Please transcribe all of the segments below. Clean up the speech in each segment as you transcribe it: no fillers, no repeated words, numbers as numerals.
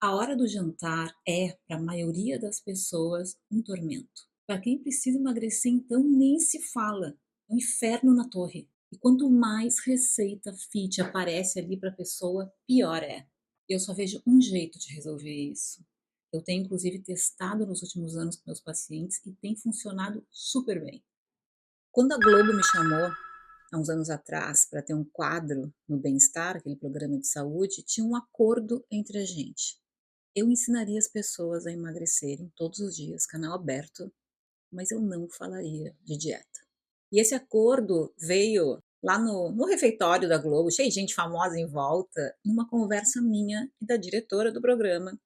A hora do jantar é, para a maioria das pessoas, um tormento. Para quem precisa emagrecer, então, nem se fala. É um inferno na torre. E quanto mais receita fit aparece ali para a pessoa, pior é. Eu só vejo um jeito de resolver isso. Eu tenho, inclusive, testado nos últimos anos com meus pacientes e tem funcionado super bem. Quando a Globo me chamou, há uns anos atrás, para ter um quadro no Bem-Estar, aquele programa de saúde, tinha um acordo entre a gente. Eu ensinaria as pessoas a emagrecerem todos os dias, canal aberto, mas eu não falaria de dieta. E esse acordo veio lá no refeitório da Globo, cheio de gente famosa em volta, numa conversa minha e da diretora do programa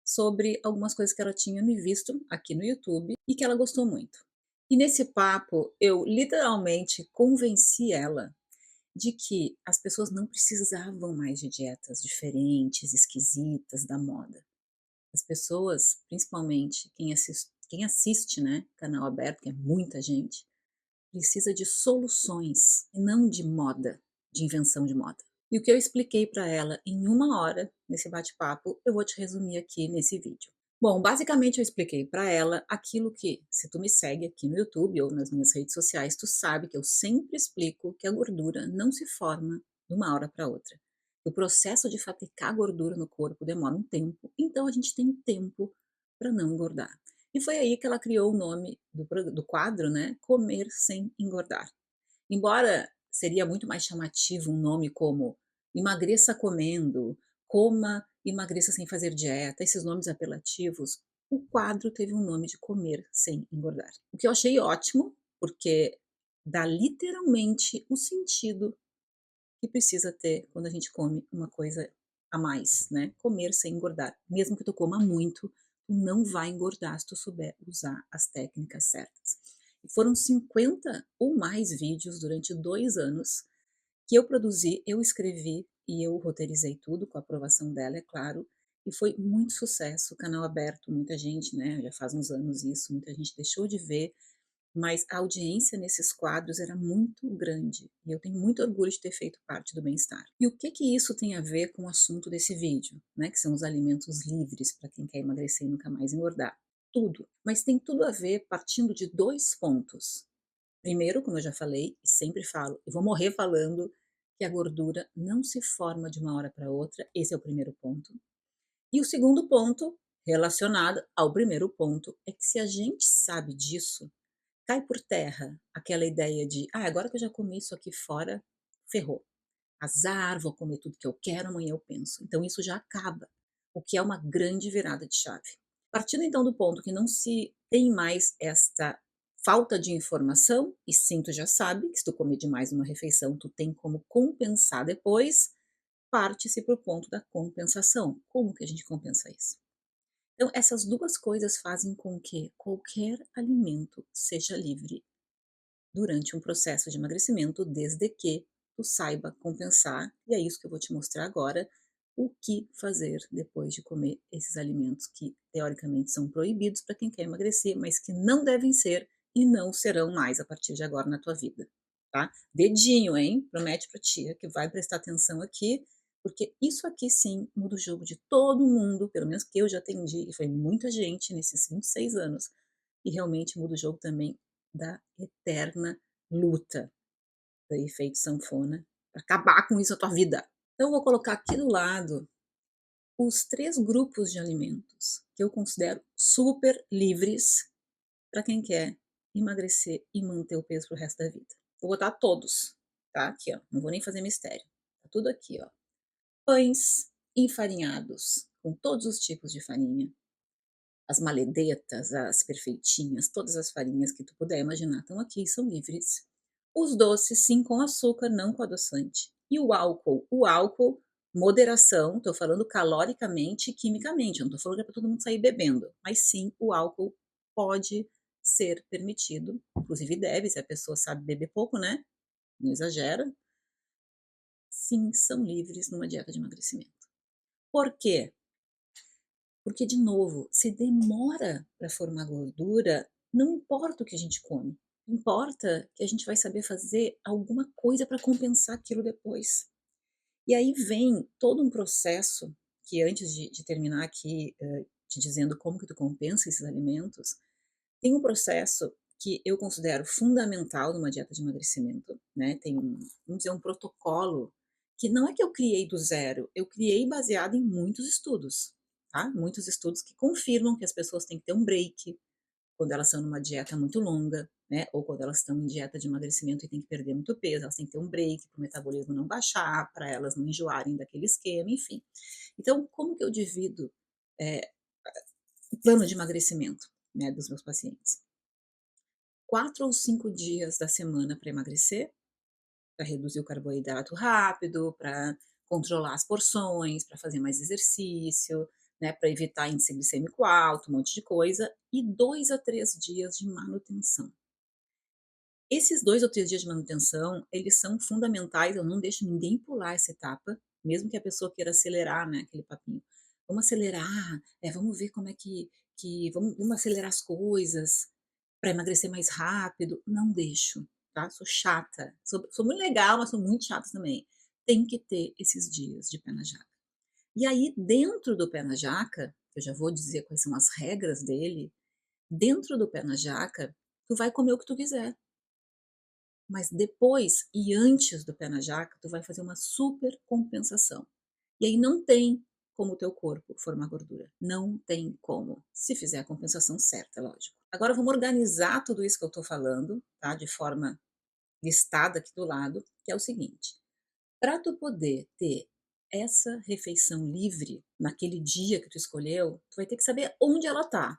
sobre algumas coisas que ela tinha me visto aqui no YouTube e que ela gostou muito. E nesse papo, eu literalmente convenci ela de que as pessoas não precisavam mais de dietas diferentes, esquisitas da moda. As pessoas, principalmente quem assiste, né, canal aberto, que é muita gente, precisa de soluções e não de moda, de invenção de moda. E o que eu expliquei para ela em 1 hora, nesse bate-papo, eu vou te resumir aqui nesse vídeo. Bom, basicamente eu expliquei para ela aquilo que, se tu me segue aqui no YouTube ou nas minhas redes sociais, tu sabe que eu sempre explico que a gordura não se forma de uma hora para outra. O processo de fabricar gordura no corpo demora um tempo, então a gente tem tempo para não engordar. E foi aí que ela criou o nome do quadro, né? Comer sem engordar. Embora seria muito mais chamativo um nome como emagreça comendo, coma, emagreça sem fazer dieta, esses nomes apelativos, o quadro teve um nome de comer sem engordar. O que eu achei ótimo, porque dá literalmente o sentido que precisa ter quando a gente come uma coisa a mais, né? Comer sem engordar. Mesmo que tu coma muito, tu não vai engordar se tu souber usar as técnicas certas. E foram 50 ou mais vídeos durante 2 anos que eu produzi, eu escrevi e eu roteirizei tudo com a aprovação dela, é claro. E foi muito sucesso, canal aberto, muita gente, né? Já faz uns anos isso, muita gente deixou de ver, mas a audiência nesses quadros era muito grande e eu tenho muito orgulho de ter feito parte do Bem-Estar. E o que que isso tem a ver com o assunto desse vídeo, né, que são os alimentos livres para quem quer emagrecer e nunca mais engordar? Tudo, mas tem tudo a ver partindo de 2 pontos. Primeiro, como eu já falei e sempre falo, e vou morrer falando, que a gordura não se forma de uma hora para outra, esse é o primeiro ponto. E o segundo ponto, relacionado ao primeiro ponto, é que se a gente sabe disso, cai por terra aquela ideia de: "Ah, agora que eu já comi isso aqui fora, ferrou. Azar, vou comer tudo que eu quero, amanhã eu penso". Então isso já acaba, o que é uma grande virada de chave. Partindo então do ponto que não se tem mais esta falta de informação, e sim, tu já sabe que se tu comer demais numa refeição, tu tem como compensar depois, parte-se para o ponto da compensação. Como que a gente compensa isso? Então essas 2 coisas fazem com que qualquer alimento seja livre durante um processo de emagrecimento, desde que tu saiba compensar, e é isso que eu vou te mostrar agora, o que fazer depois de comer esses alimentos que teoricamente são proibidos para quem quer emagrecer, mas que não devem ser e não serão mais a partir de agora na tua vida, tá? Dedinho, hein? Promete pra tia que vai prestar atenção aqui, porque isso aqui sim muda o jogo de todo mundo, pelo menos que eu já atendi, e foi muita gente nesses 26 anos, e realmente muda o jogo também da eterna luta do efeito sanfona para acabar com isso na tua vida. Então eu vou colocar aqui do lado os 3 grupos de alimentos que eu considero super livres para quem quer emagrecer e manter o peso para o resto da vida. Vou botar todos, tá? Aqui, ó, não vou nem fazer mistério. Tá tudo aqui, ó. Pães enfarinhados, com todos os tipos de farinha, as maledetas, as perfeitinhas, todas as farinhas que tu puder imaginar estão aqui, são livres. Os doces, sim, com açúcar, não com adoçante. E o álcool, moderação, estou falando caloricamente e quimicamente, eu não estou falando que é para todo mundo sair bebendo, mas sim, o álcool pode ser permitido, inclusive deve, se a pessoa sabe beber pouco, né? Não exagera. Sim, são livres numa dieta de emagrecimento. Por quê? Porque, de novo, se demora para formar gordura, não importa o que a gente come, importa que a gente vai saber fazer alguma coisa para compensar aquilo depois. E aí vem todo um processo que antes de terminar aqui, te dizendo como que tu compensa esses alimentos, tem um processo que eu considero fundamental numa dieta de emagrecimento, né, tem vamos dizer, um protocolo, que não é que eu criei do zero, eu criei baseado em muitos estudos, tá, muitos estudos que confirmam que as pessoas têm que ter um break, quando elas estão numa dieta muito longa, né, ou quando elas estão em dieta de emagrecimento e têm que perder muito peso, elas têm que ter um break para o metabolismo não baixar, para elas não enjoarem daquele esquema, enfim. Então, como que eu divido, eh, o plano de emagrecimento, né, dos meus pacientes? 4 ou 5 dias da semana para emagrecer, para reduzir o carboidrato rápido, para controlar as porções, para fazer mais exercício, né, para evitar índice glicêmico alto, um monte de coisa, e 2 a 3 dias de manutenção. Esses 2 ou 3 dias de manutenção, eles são fundamentais, eu não deixo ninguém pular essa etapa, mesmo que a pessoa queira acelerar, né, aquele papinho. Vamos acelerar, vamos ver como é que vamos acelerar as coisas para emagrecer mais rápido. Não deixo, tá, sou chata, sou muito legal, mas sou muito chata também. Tem que ter esses dias de pé na jaca. E aí dentro do pé na jaca, eu já vou dizer quais são as regras dele, dentro do pé na jaca, tu vai comer o que tu quiser. Mas depois e antes do pé na jaca, tu vai fazer uma super compensação. E aí não tem como o teu corpo formar gordura. Não tem como. Se fizer a compensação certa, é lógico. Agora vamos organizar tudo isso que eu tô falando, tá? De forma listada aqui do lado, que é o seguinte: para tu poder ter essa refeição livre naquele dia que tu escolheu, tu vai ter que saber onde ela tá.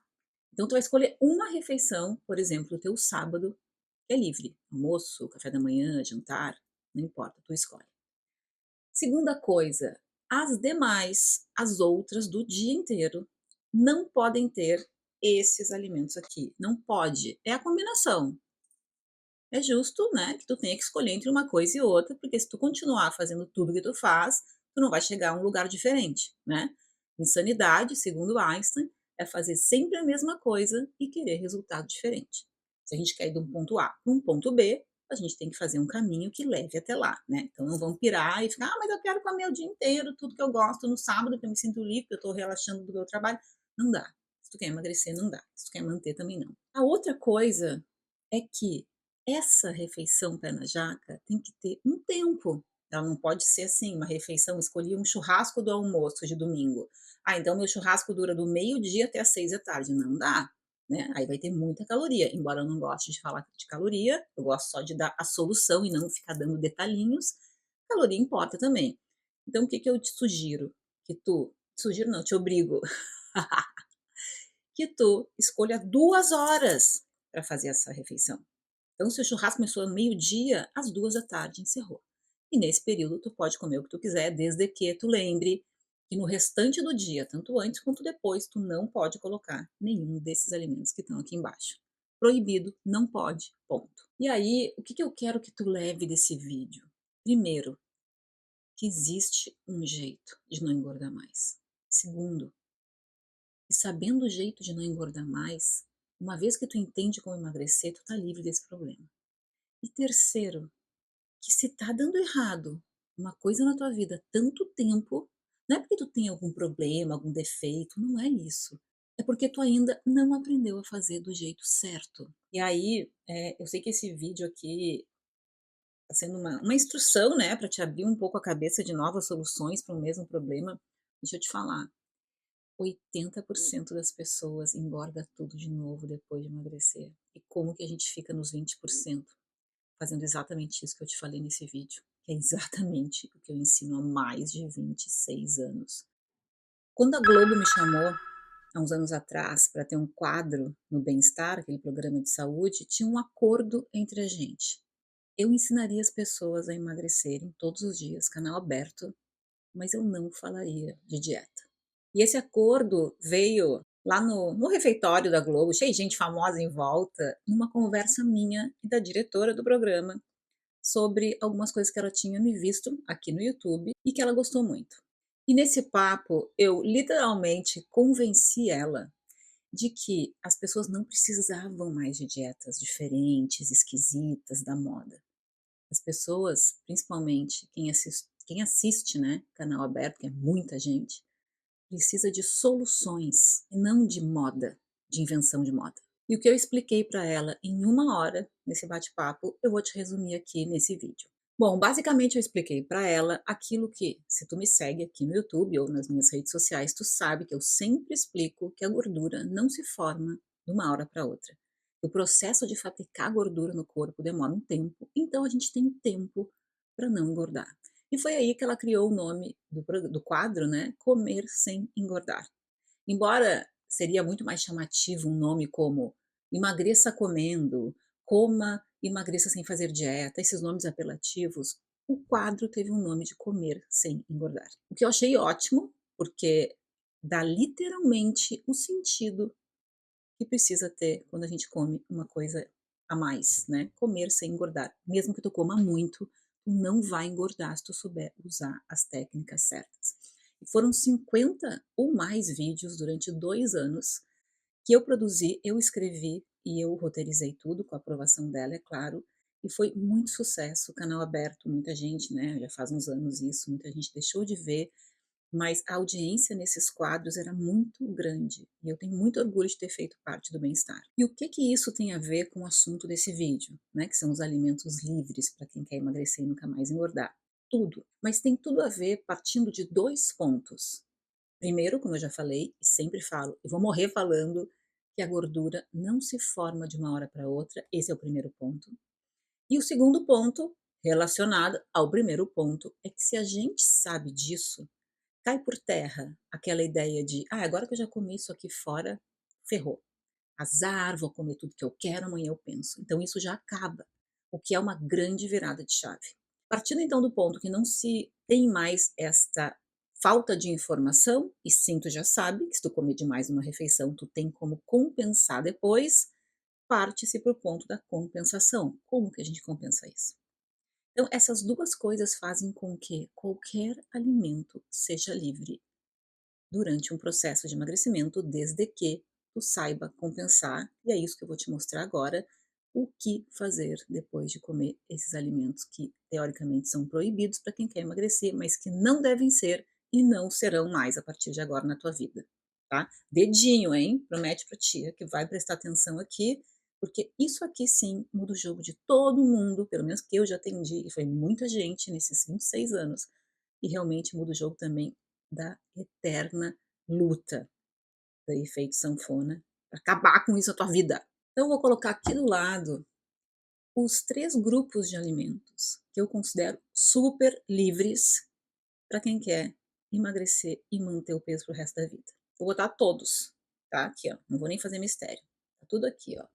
Então tu vai escolher uma refeição, por exemplo, o teu sábado é livre, almoço, café da manhã, jantar, não importa, tu escolhe. Segunda coisa, as demais, as outras do dia inteiro, não podem ter esses alimentos aqui. Não pode. É a combinação. É justo, né, que tu tenha que escolher entre uma coisa e outra, porque se tu continuar fazendo tudo que tu faz, tu não vai chegar a um lugar diferente, né? Insanidade, segundo Einstein, é fazer sempre a mesma coisa e querer resultado diferente. Se a gente quer ir de um ponto A para um ponto B, a gente tem que fazer um caminho que leve até lá, né? Então não vamos pirar e ficar, mas eu quero comer o dia inteiro, tudo que eu gosto no sábado, que eu me sinto livre, que eu estou relaxando do meu trabalho. Não dá. Se tu quer emagrecer, não dá. Se tu quer manter, também não. A outra coisa é que essa refeição pé na jaca tem que ter um tempo. Ela não pode ser assim, uma refeição, escolhi um churrasco do almoço de domingo. Ah, então meu churrasco dura do meio-dia até às 6 da tarde. Não dá, né? Aí vai ter muita caloria. Embora eu não goste de falar de caloria, eu gosto só de dar a solução e não ficar dando detalhinhos. Caloria importa também. Então, o que que eu te sugiro? Que tu, sugiro não, te obrigo, que tu escolha 2 horas para fazer essa refeição. Então, se o churrasco começou ao meio-dia, às 2 da tarde encerrou. E nesse período tu pode comer o que tu quiser, desde que tu lembre que no restante do dia, tanto antes quanto depois, tu não pode colocar nenhum desses alimentos que estão aqui embaixo. Proibido, não pode, ponto. E aí, o que que eu quero que tu leve desse vídeo? Primeiro, que existe um jeito de não engordar mais. Segundo, que sabendo o jeito de não engordar mais, uma vez que tu entende como emagrecer, tu tá livre desse problema. E terceiro, que se tá dando errado uma coisa na tua vida há tanto tempo, não é porque tu tem algum problema, algum defeito, não é isso. É porque tu ainda não aprendeu a fazer do jeito certo. E aí, eu sei que esse vídeo aqui tá sendo uma instrução, né, para te abrir um pouco a cabeça de novas soluções para o mesmo problema. Deixa eu te falar, 80% das pessoas engorda tudo de novo depois de emagrecer. E como que a gente fica nos 20%? Fazendo exatamente isso que eu te falei nesse vídeo, que é exatamente o que eu ensino há mais de 26 anos. Quando a Globo me chamou, há uns anos atrás, para ter um quadro no Bem-Estar, aquele programa de saúde, tinha um acordo entre a gente. Eu ensinaria as pessoas a emagrecerem todos os dias, canal aberto, mas eu não falaria de dieta. E esse acordo veio lá no refeitório da Globo, cheio de gente famosa em volta, numa conversa minha e da diretora do programa, sobre algumas coisas que ela tinha me visto aqui no YouTube e que ela gostou muito. E nesse papo, eu literalmente convenci ela de que as pessoas não precisavam mais de dietas diferentes, esquisitas da moda. As pessoas, principalmente quem assiste, né, canal aberto, que é muita gente, precisa de soluções e não de moda, de invenção de moda. E o que eu expliquei para ela em 1 hora nesse bate-papo, eu vou te resumir aqui nesse vídeo. Bom, basicamente eu expliquei para ela aquilo que, se tu me segue aqui no YouTube ou nas minhas redes sociais, tu sabe que eu sempre explico que a gordura não se forma de uma hora para outra. O processo de fabricar gordura no corpo demora um tempo, então a gente tem tempo para não engordar. E foi aí que ela criou o nome do quadro, né? Comer sem engordar. Embora seria muito mais chamativo um nome como emagreça comendo, coma, emagreça sem fazer dieta, esses nomes apelativos, o quadro teve um nome de comer sem engordar. O que eu achei ótimo, porque dá literalmente o sentido que precisa ter quando a gente come uma coisa a mais, né? Comer sem engordar. Mesmo que tu coma muito, tu não vai engordar se tu souber usar as técnicas certas. E foram 50 ou mais vídeos durante 2 anos que eu produzi, eu escrevi e eu roteirizei tudo com a aprovação dela, é claro. E foi muito sucesso, canal aberto, muita gente, né? Já faz uns anos isso, muita gente deixou de ver, mas a audiência nesses quadros era muito grande e eu tenho muito orgulho de ter feito parte do bem-estar. E o que que isso tem a ver com o assunto desse vídeo, né, que são os alimentos livres para quem quer emagrecer e nunca mais engordar? Tudo, mas tem tudo a ver partindo de 2 pontos. Primeiro, como eu já falei e sempre falo, e vou morrer falando, que a gordura não se forma de uma hora para outra, esse é o primeiro ponto. E o segundo ponto, relacionado ao primeiro ponto, é que se a gente sabe disso, cai por terra aquela ideia de: "Ah, agora que eu já comi isso aqui fora, ferrou. Azar, vou comer tudo que eu quero, amanhã eu penso". Então isso já acaba, o que é uma grande virada de chave. Partindo então do ponto que não se tem mais esta falta de informação, e sim, tu já sabe que se tu comer demais numa refeição, tu tem como compensar depois, parte-se para o ponto da compensação. Como que a gente compensa isso? Então essas 2 coisas fazem com que qualquer alimento seja livre durante um processo de emagrecimento, desde que tu saiba compensar, e é isso que eu vou te mostrar agora, o que fazer depois de comer esses alimentos que teoricamente são proibidos para quem quer emagrecer, mas que não devem ser e não serão mais a partir de agora na tua vida, tá? Dedinho, hein? Promete pra tia que vai prestar atenção aqui, porque isso aqui sim muda o jogo de todo mundo, pelo menos que eu já atendi, e foi muita gente nesses 26 anos, e realmente muda o jogo também da eterna luta do efeito sanfona para acabar com isso na tua vida. Então eu vou colocar aqui do lado os 3 grupos de alimentos que eu considero super livres para quem quer emagrecer e manter o peso para o resto da vida. Vou botar todos, tá? Aqui, ó, não vou nem fazer mistério. Tá tudo aqui, ó.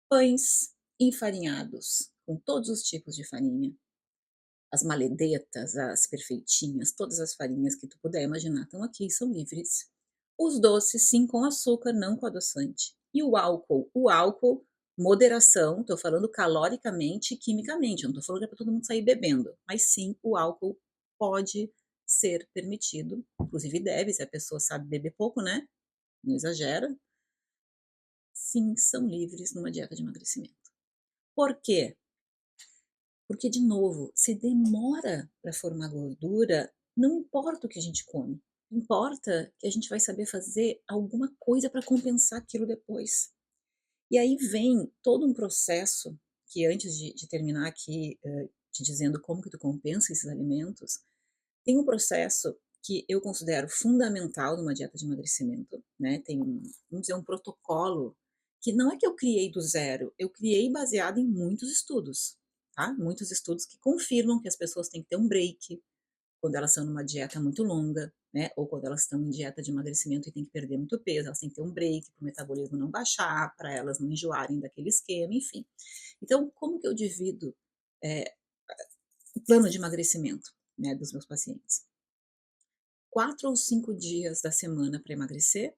Pães enfarinhados, com todos os tipos de farinha, as maledetas, as perfeitinhas, todas as farinhas que tu puder imaginar estão aqui, são livres. Os doces, sim, com açúcar, não com adoçante. E o álcool, moderação, estou falando caloricamente e quimicamente, não estou falando que é para todo mundo sair bebendo, mas sim, o álcool pode ser permitido, inclusive deve, se a pessoa sabe beber pouco, né? Não exagera. Sim, são livres numa dieta de emagrecimento. Por quê? Porque, de novo, se demora para formar gordura, não importa o que a gente come, importa que a gente vai saber fazer alguma coisa para compensar aquilo depois. E aí vem todo um processo que antes de terminar aqui, te dizendo como que tu compensa esses alimentos, tem um processo que eu considero fundamental numa dieta de emagrecimento, né, tem vamos dizer, um protocolo que não é que eu criei do zero, eu criei baseado em muitos estudos, tá, muitos estudos que confirmam que as pessoas têm que ter um break quando elas estão numa dieta muito longa, né, ou quando elas estão em dieta de emagrecimento e têm que perder muito peso, elas têm que ter um break para o metabolismo não baixar, para elas não enjoarem daquele esquema, enfim. Então, como que eu divido, eh, o plano de emagrecimento, né, dos meus pacientes? 4 ou 5 dias da semana para emagrecer,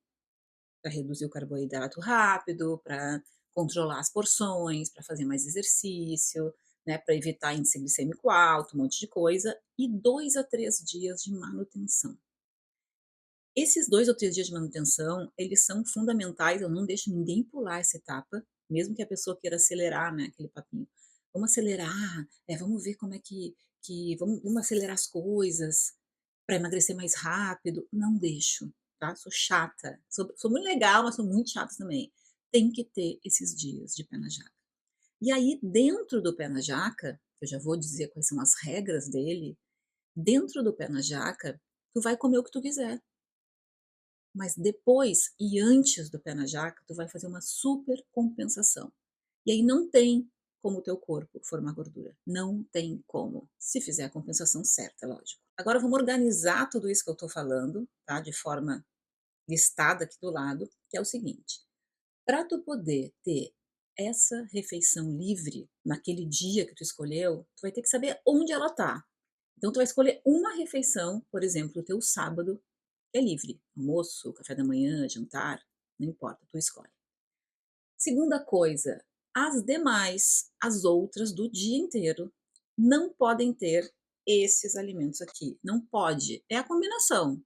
para reduzir o carboidrato rápido, para controlar as porções, para fazer mais exercício, né, para evitar índice glicêmico alto, um monte de coisa, e 2 a 3 dias de manutenção. Esses 2 ou 3 dias de manutenção, eles são fundamentais, eu não deixo ninguém pular essa etapa, mesmo que a pessoa queira acelerar, né, aquele papinho. Vamos acelerar, vamos ver como é que vamos acelerar as coisas para emagrecer mais rápido. Não deixo. tá? Sou chata, sou muito legal, mas sou muito chata também. Tem que ter esses dias de pé na jaca. E aí dentro do pé na jaca, eu já vou dizer quais são as regras dele, dentro do pé na jaca, tu vai comer o que tu quiser, mas depois e antes do pé na jaca, tu vai fazer uma super compensação. E aí não tem como o teu corpo formar gordura, não tem como, se fizer a compensação certa, é lógico. Agora vamos organizar tudo isso que eu tô falando, tá, de forma listada aqui do lado, que é o seguinte: para tu poder ter essa refeição livre naquele dia que tu escolheu, tu vai ter que saber onde ela tá. Então tu vai escolher uma refeição, por exemplo, o teu sábado é livre, almoço, café da manhã, jantar, não importa, tu escolhe. Segunda coisa, as demais, as outras do dia inteiro, não podem ter esses alimentos aqui, não pode, é a combinação.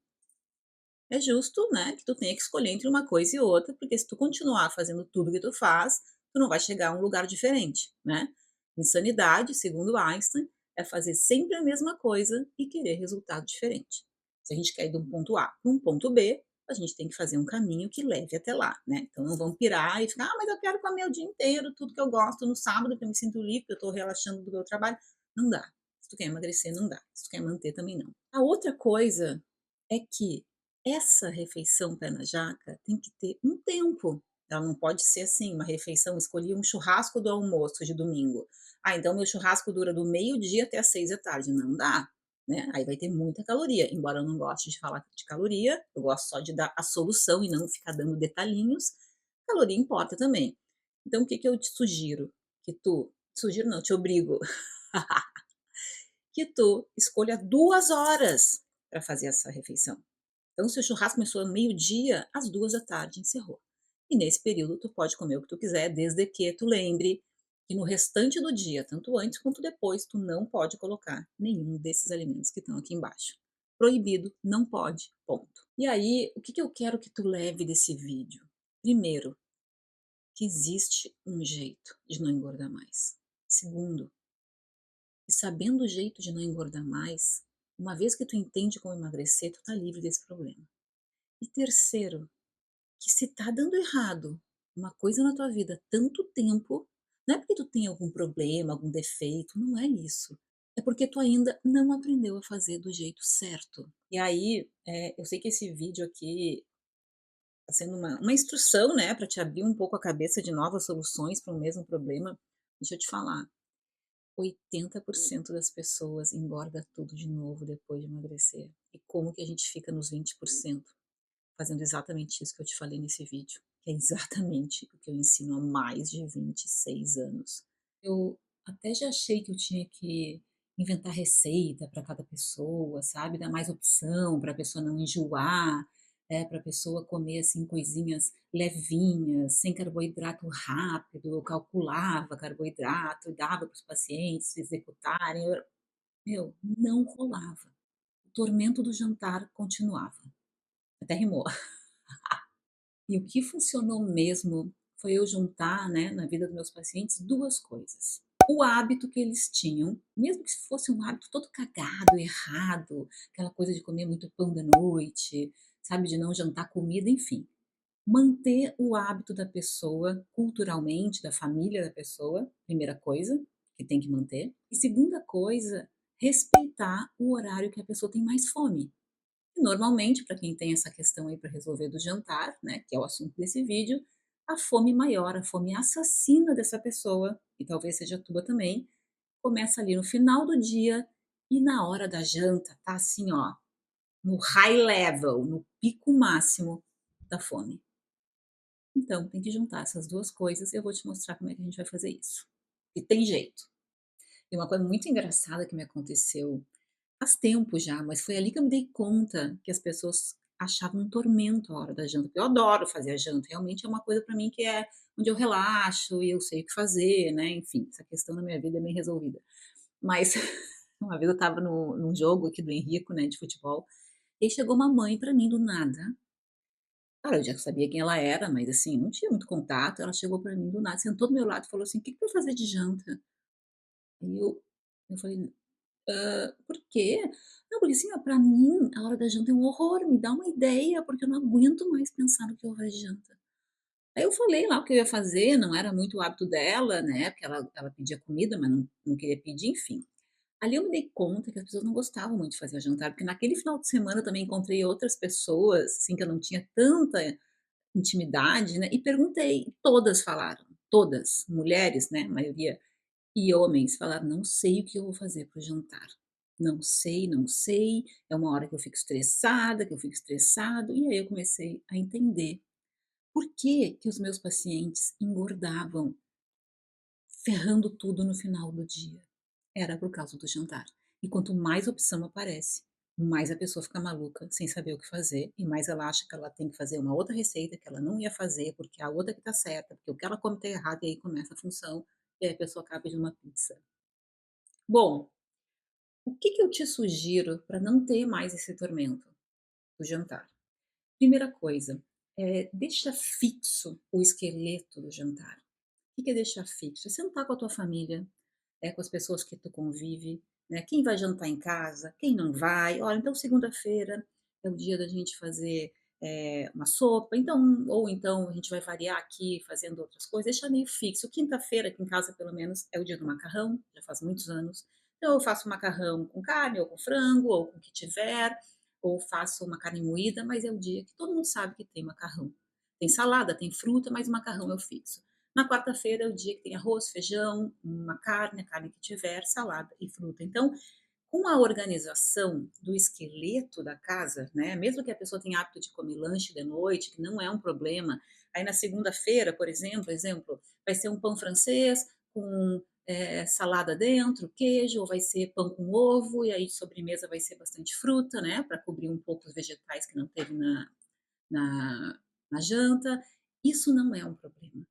É justo, né, que tu tenha que escolher entre uma coisa e outra, porque se tu continuar fazendo tudo que tu faz, tu não vai chegar a um lugar diferente, né. Insanidade, segundo Einstein, é fazer sempre a mesma coisa e querer resultado diferente. Se a gente quer ir de um ponto A para um ponto B, a gente tem que fazer um caminho que leve até lá, né. Então não vamos pirar e ficar: "Ah, mas eu quero comer o dia inteiro tudo que eu gosto no sábado, que eu me sinto livre, que eu estou relaxando do meu trabalho". Não dá. Se tu quer emagrecer, não dá. Se tu quer manter, também não. A outra coisa é que essa refeição pé na jaca tem que ter um tempo. Ela não pode ser assim, uma refeição, escolhi um churrasco do almoço de domingo. Ah, então meu churrasco dura do meio-dia até às 6 da tarde. Não dá, né? Aí vai ter muita caloria. Embora eu não goste de falar de caloria, eu gosto só de dar a solução e não ficar dando detalhinhos. Caloria importa também. Então, o que que eu te sugiro? Que tu, sugiro não, te obrigo, que tu escolha 2 horas para fazer essa refeição. Então, se o churrasco começou ao meio-dia, às 2 da tarde encerrou. E nesse período tu pode comer o que tu quiser, desde que tu lembre que no restante do dia, tanto antes quanto depois, tu não pode colocar nenhum desses alimentos que estão aqui embaixo. Proibido, não pode, ponto. E aí, o que que eu quero que tu leve desse vídeo? Primeiro, que existe um jeito de não engordar mais. Segundo, que sabendo o jeito de não engordar mais, uma vez que tu entende como emagrecer, tu tá livre desse problema. E terceiro, que se tá dando errado uma coisa na tua vida há tanto tempo, não é porque tu tem algum problema, algum defeito, não é isso. É porque tu ainda não aprendeu a fazer do jeito certo. E aí, eu sei que esse vídeo aqui tá sendo uma instrução, né, para te abrir um pouco a cabeça de novas soluções para o mesmo problema. Deixa eu te falar, 80% das pessoas engorda tudo de novo depois de emagrecer. E como que a gente fica nos 20%? Fazendo exatamente isso que eu te falei nesse vídeo, que é exatamente o que eu ensino há mais de 26 anos. Eu até já achei que eu tinha que inventar receita para cada pessoa, sabe, dar mais opção para a pessoa não enjoar, para a pessoa comer, assim, coisinhas levinhas, sem carboidrato rápido. Eu calculava carboidrato, dava para os pacientes executarem, não rolava. O tormento do jantar continuava. Até rimou. E o que funcionou mesmo foi eu juntar, né, na vida dos meus pacientes, 2 coisas. O hábito que eles tinham, mesmo que fosse um hábito todo cagado, errado, aquela coisa de comer muito pão da noite, sabe, de não jantar comida, enfim. Manter o hábito da pessoa culturalmente, da família da pessoa, primeira coisa, que tem que manter. E segunda coisa, respeitar o horário que a pessoa tem mais fome. E normalmente, para quem tem essa questão aí para resolver do jantar, né, que é o assunto desse vídeo, a fome maior, a fome assassina dessa pessoa, e talvez seja a tua também, começa ali no final do dia e na hora da janta, tá assim, ó, no high level, no pico máximo da fome. Então, tem que juntar essas 2 coisas e eu vou te mostrar como é que a gente vai fazer isso. E tem jeito. E uma coisa muito engraçada que me aconteceu faz tempo já, mas foi ali que eu me dei conta que as pessoas achavam um tormento a hora da janta, porque eu adoro fazer a janta, realmente é uma coisa para mim que é onde eu relaxo e eu sei o que fazer, né, enfim, essa questão na minha vida é bem resolvida. Mas uma vez eu estava num jogo aqui do Henrico, né, de futebol, e aí chegou uma mãe para mim do nada, cara, eu já sabia quem ela era, mas assim, não tinha muito contato, ela chegou para mim do nada, sentou do meu lado e falou assim: "O que que tu vai fazer de janta?". Aí eu falei "Por quê?". "Não, porque assim, ó, pra mim a hora da janta é um horror, me dá uma ideia, porque eu não aguento mais pensar no que eu vou fazer de janta". Aí eu falei lá o que eu ia fazer, não era muito o hábito dela, né, porque ela pedia comida, mas não queria pedir, enfim. Ali eu me dei conta que as pessoas não gostavam muito de fazer o jantar, porque naquele final de semana eu também encontrei outras pessoas, assim, que eu não tinha tanta intimidade, né, e perguntei, e todas falaram, todas, mulheres, né, a maioria, e homens falaram: "Não sei o que eu vou fazer para o jantar. Não sei, não sei, é uma hora que eu fico estressada, que eu fico estressado", e aí eu comecei a entender por que que os meus pacientes engordavam, ferrando tudo no final do dia. Era por causa do jantar. E quanto mais opção aparece, mais a pessoa fica maluca, sem saber o que fazer, e mais ela acha que ela tem que fazer uma outra receita que ela não ia fazer, porque a outra que tá certa, porque o que ela come tá errado, e aí começa a função, e aí a pessoa acaba pedindo uma pizza. Bom, o que que eu te sugiro para não ter mais esse tormento do jantar? Primeira coisa, deixa fixo o esqueleto do jantar. O que que é deixar fixo? É sentar com a tua família, com as pessoas que tu convive, né, quem vai jantar em casa, quem não vai. Olha, então segunda-feira é o dia da gente fazer, uma sopa, então ou então a gente vai variar aqui fazendo outras coisas, deixar meio fixo. Quinta-feira aqui em casa pelo menos é o dia do macarrão, já faz muitos anos, então eu faço macarrão com carne ou com frango ou com o que tiver, ou faço uma carne moída, mas é o dia que todo mundo sabe que tem macarrão. Tem salada, tem fruta, mas o macarrão é o fixo. Na quarta-feira é o dia que tem arroz, feijão, uma carne, a carne que tiver, salada e fruta. Então, com a organização do esqueleto da casa, né, mesmo que a pessoa tenha hábito de comer lanche de noite, que não é um problema, aí na segunda-feira, por exemplo, vai ser um pão francês com, salada dentro, queijo, ou vai ser pão com ovo, e aí de sobremesa vai ser bastante fruta, né, para cobrir um pouco os vegetais que não teve na na janta. Isso não é um problema.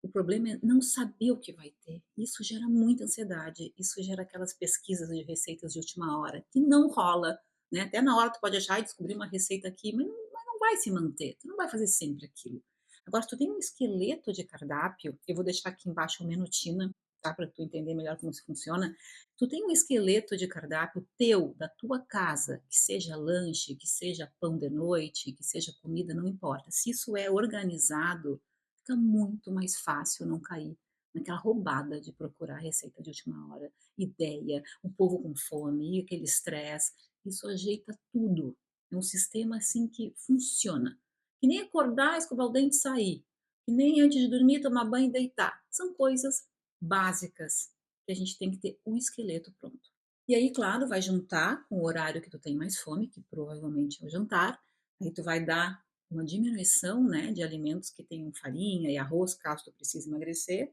O problema é não saber o que vai ter. Isso gera muita ansiedade, isso gera aquelas pesquisas de receitas de última hora, que não rola, né. Até na hora tu pode achar: "Ai, descobri uma receita aqui", mas não vai se manter, tu não vai fazer sempre aquilo. Agora se tu tem um esqueleto de cardápio, eu vou deixar aqui embaixo o Menutina, tá, pra tu entender melhor como isso funciona. Tu tem um esqueleto de cardápio teu, da tua casa, que seja lanche, que seja pão de noite, que seja comida, não importa. Se isso é organizado, fica muito mais fácil não cair naquela roubada de procurar receita de última hora, ideia, o povo com fome, e aquele estresse. Isso ajeita tudo. É um sistema assim que funciona. Que nem acordar, escovar o dente e sair. Que nem antes de dormir tomar banho e deitar. São coisas básicas que a gente tem que ter o esqueleto pronto. E aí, claro, vai juntar com o horário que tu tem mais fome, que provavelmente é o jantar. Aí tu vai dar uma diminuição, né, de alimentos que tenham farinha e arroz, caso tu precise emagrecer.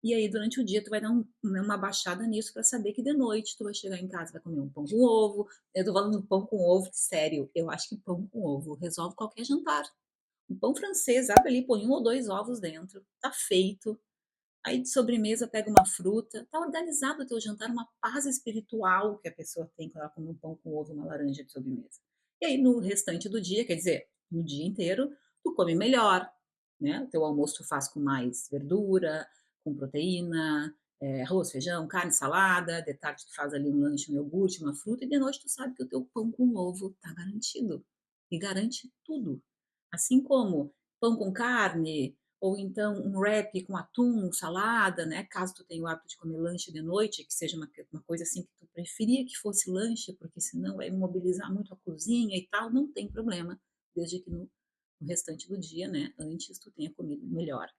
E aí durante o dia tu vai dar né, uma baixada nisso para saber que de noite tu vai chegar em casa, vai comer um pão com ovo. Eu tô falando do pão com ovo, que sério, eu acho que pão com ovo resolve qualquer jantar. Um pão francês, abre ali, põe um ou 2 ovos dentro, tá feito. Aí de sobremesa pega uma fruta, tá organizado o teu jantar, uma paz espiritual que a pessoa tem quando ela come um pão com ovo e uma laranja de sobremesa. E aí no restante do dia, quer dizer, no dia inteiro, tu come melhor, né, o teu almoço tu faz com mais verdura, com proteína, arroz, feijão, carne, salada, de tarde tu faz ali um lanche, um iogurte, uma fruta, e de noite tu sabe que o teu pão com ovo tá garantido, e garante tudo. Assim como pão com carne, ou então um wrap com atum, salada, né, caso tu tenha o hábito de comer lanche de noite, que seja uma coisa assim que tu preferia que fosse lanche, porque senão vai mobilizar muito a cozinha e tal, não tem problema, desde que no restante do dia, né, antes tu tenha comido melhor.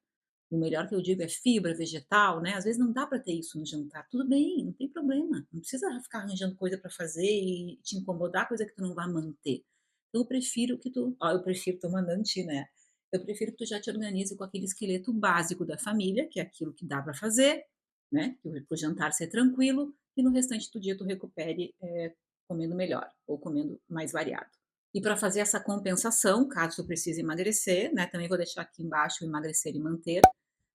E o melhor que eu digo é fibra vegetal, né, às vezes não dá para ter isso no jantar, tudo bem, não tem problema, não precisa ficar arranjando coisa para fazer e te incomodar, coisa que tu não vai manter. Então eu prefiro que tu ó, eu prefiro, tô mandando ti, né, eu prefiro que tu já te organize com aquele esqueleto básico da família, que é aquilo que dá para fazer, né, que o jantar ser tranquilo, e no restante do dia tu recupere, comendo melhor ou comendo mais variado. E para fazer essa compensação, caso tu precise emagrecer, né, também vou deixar aqui embaixo o emagrecer e manter,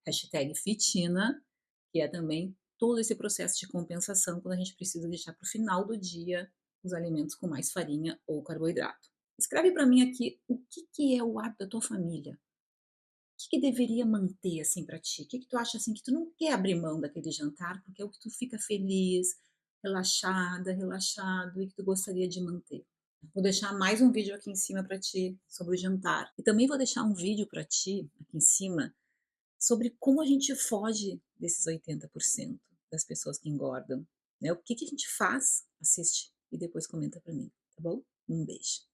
hashtag Fitina, que é também todo esse processo de compensação quando a gente precisa deixar para o final do dia os alimentos com mais farinha ou carboidrato. Escreve para mim aqui o que que é o hábito da tua família. O que que deveria manter, assim, para ti? O que que tu acha, assim, que tu não quer abrir mão daquele jantar, porque é o que tu fica feliz, relaxada, relaxado e que tu gostaria de manter. Vou deixar mais um vídeo aqui em cima para ti sobre o jantar. E também vou deixar um vídeo para ti aqui em cima sobre como a gente foge desses 80% das pessoas que engordam, né? O que que a gente faz? Assiste e depois comenta para mim, tá bom? Um beijo.